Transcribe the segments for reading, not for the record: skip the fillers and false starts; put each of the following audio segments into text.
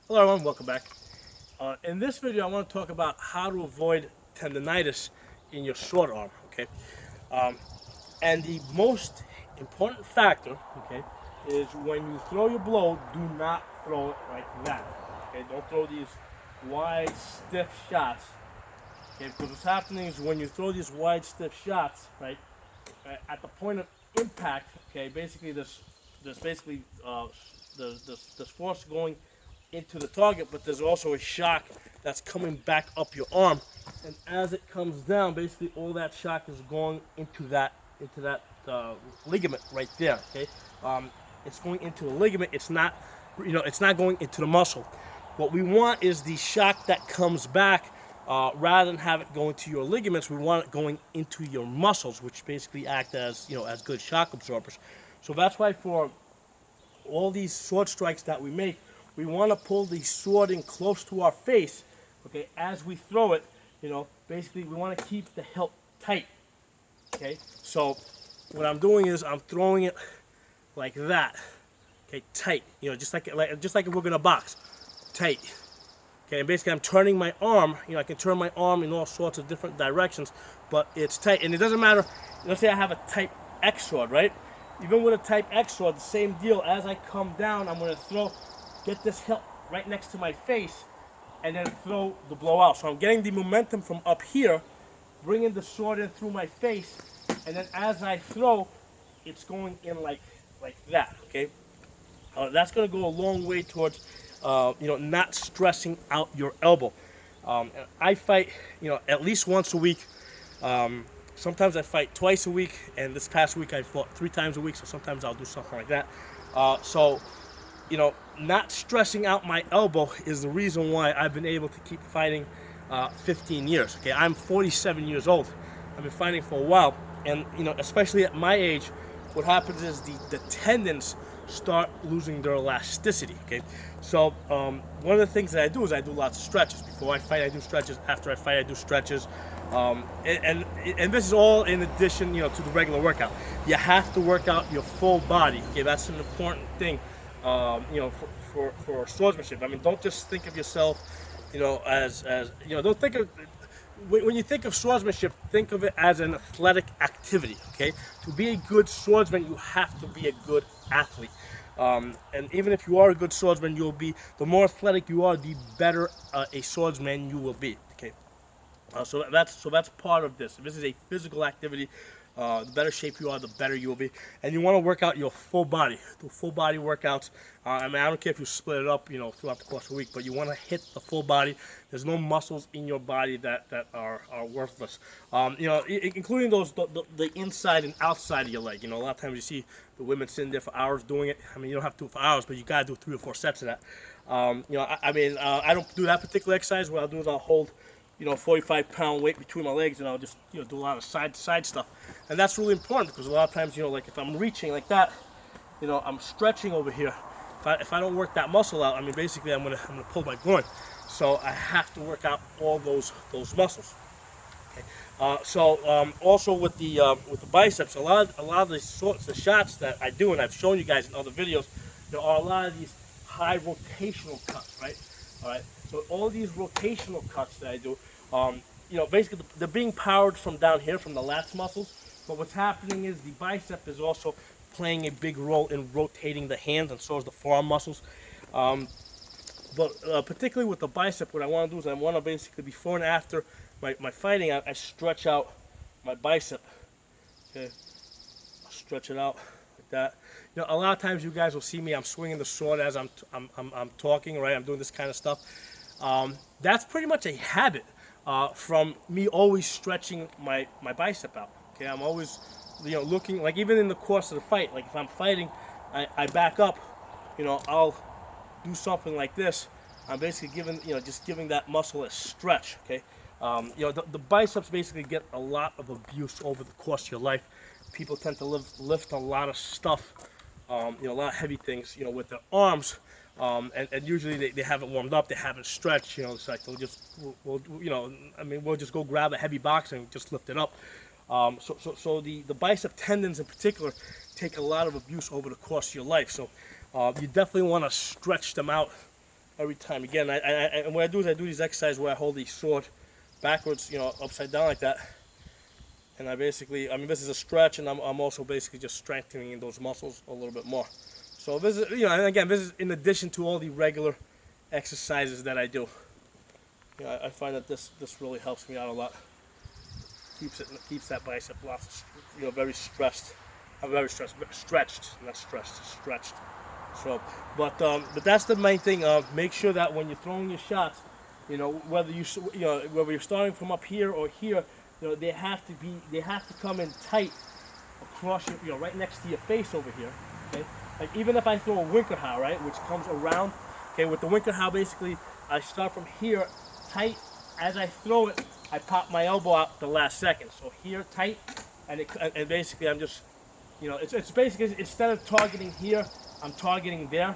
Hello everyone, welcome back. In this video I want to talk about how to avoid tendonitis in your short arm, okay? Um, and the most important factor, okay, is when you throw your blow, do not throw it like that, okay? Don't throw these wide, stiff shots, okay? Because what's happening is when you throw these wide, stiff shots, right, at the point of impact, okay, basically there's basically this force going into the target, but there's also a shock that's coming back up your arm, and as it comes down, basically all that shock is going into that ligament right there. Okay, it's going into the ligament. It's not, it's not going into the muscle. What we want is the shock that comes back. Rather than have it going to your ligaments, we want it going into your muscles, which basically act as as good shock absorbers. So that's why for all these sword strikes that we make, we want to pull the sword in close to our face, okay, as we throw it. Basically we want to keep the hilt tight, okay? So what I'm doing is I'm throwing it like that, okay, tight, just like if we're gonna box, tight, okay? And basically I'm turning my arm, I can turn my arm in all sorts of different directions, but it's tight. And it doesn't matter, let's say I have a type X sword, right? Even with a type X sword, the same deal. As I come down, I'm going to get this hilt right next to my face, and then throw the blow out. So I'm getting the momentum from up here, bringing the sword in through my face, and then as I throw, it's going in like that, okay? That's going to go a long way towards, not stressing out your elbow. I fight, at least once a week. Sometimes I fight twice a week, and this past week I fought 3 times a week, so sometimes I'll do something like that. So, not stressing out my elbow is the reason why I've been able to keep fighting 15 years. Okay, I'm 47 years old. I've been fighting for a while, and especially at my age, what happens is the tendons start losing their elasticity. Okay, so one of the things that I do is I do lots of stretches. Before I fight, I do stretches. After I fight, I do stretches. And this is all in addition, to the regular workout. You have to work out your full body. Okay, that's an important thing. For swordsmanship. I mean, don't just think of yourself, as don't think of, when you think of swordsmanship, think of it as an athletic activity. Okay, to be a good swordsman, you have to be a good athlete. And even if you are a good swordsman, the more athletic you are, the better a swordsman you will be. Okay. So that's part of this. This is a physical activity. The better shape you are, the better you will be. And you want to work out your full body. Do full body workouts. I don't care if you split it up, throughout the course of the week, but you want to hit the full body. There's no muscles in your body that are worthless. Including the inside and outside of your leg. A lot of times you see the women sitting there for hours doing it. I mean, you don't have to do it for hours, but you gotta do 3 or 4 sets of that. I don't do that particular exercise. What I'll do is I'll hold 45-pound weight between my legs, and I'll just do a lot of side-to-side stuff. And that's really important, because a lot of times, like if I'm reaching like that, I'm stretching over here. If I don't work that muscle out, I mean, basically I'm gonna pull my groin. So I have to work out all those muscles. Okay. Also with the biceps, a lot of the shots that I do, and I've shown you guys in other videos, there are a lot of these high rotational cuts, right? All right. So all these rotational cuts that I do, basically they're being powered from down here, from the lats muscles. But what's happening is the bicep is also playing a big role in rotating the hands, and so is the forearm muscles. But particularly with the bicep, what I want to do is I want to basically, before and after my fighting, I stretch out my bicep. Okay, I'll stretch it out like that. A lot of times you guys will see me, I'm swinging the sword as I'm talking, right? I'm doing this kind of stuff. That's pretty much a habit from me always stretching my bicep out. Okay, I'm always, looking, like even in the course of the fight, like if I'm fighting, I back up, I'll do something like this. I'm basically just giving that muscle a stretch. Okay, the biceps basically get a lot of abuse over the course of your life. People tend to lift a lot of stuff, a lot of heavy things, with their arms. And usually they haven't warmed up, they haven't stretched, it's like we'll just go grab a heavy box and just lift it up. So the bicep tendons in particular take a lot of abuse over the course of your life. So you definitely want to stretch them out every time. Again, and what I do is I do these exercises where I hold the sword backwards, you know, upside down like that. And I basically, I mean, this is a stretch, and I'm also basically just strengthening those muscles a little bit more. So this is, you know, and again, this is in addition to all the regular exercises that I do. You know, I find that this really helps me out a lot. Keeps that bicep lots, you know, very stressed. I'm very stressed, stretched, not stressed, stretched. So, but that's the main thing. Make sure that when you're throwing your shots, you know, whether whether you're starting from up here or here, you know, they have to come in tight across your, you know, right next to your face over here. Okay, like even if I throw a Winkelhau, right, which comes around. Okay, with the Winkelhau, basically, I start from here tight. As I throw it, I pop my elbow out the last second. So here tight, and basically I'm just, you know, it's basically, instead of targeting here, I'm targeting there.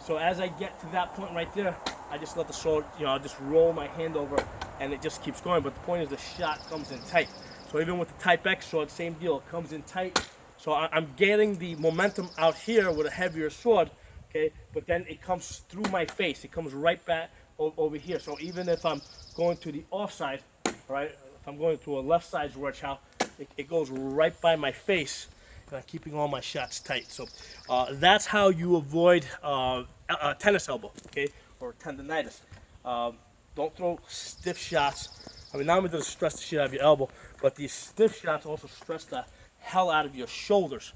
So as I get to that point right there, I just let the sword, you know, I'll just roll my hand over, and it just keeps going. But the point is the shot comes in tight. So even with the Type X sword, same deal, it comes in tight. So I'm getting the momentum out here with a heavier sword, okay, but then it comes through my face. It comes right back over here. So even if I'm going to the offside, right, if I'm going to a left side Rorschach, it goes right by my face, and I'm keeping all my shots tight. So that's how you avoid tennis elbow, okay, or tendonitis. Don't throw stiff shots. I mean, not only does it stress the shit out of your elbow, but these stiff shots also stress the hell out of your shoulders,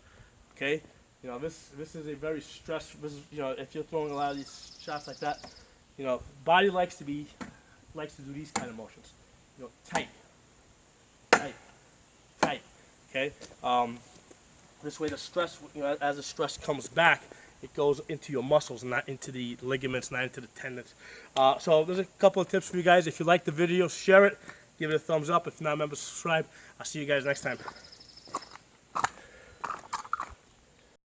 okay? You know, this is a very stressful, you know, if you're throwing a lot of these shots like that, you know, body likes to do these kind of motions. You know, tight, tight, tight, okay? This way the stress, you know, as the stress comes back, it goes into your muscles, not into the ligaments, not into the tendons. So there's a couple of tips for you guys. If you like the video, share it, give it a thumbs up. If not, remember to subscribe. I'll see you guys next time.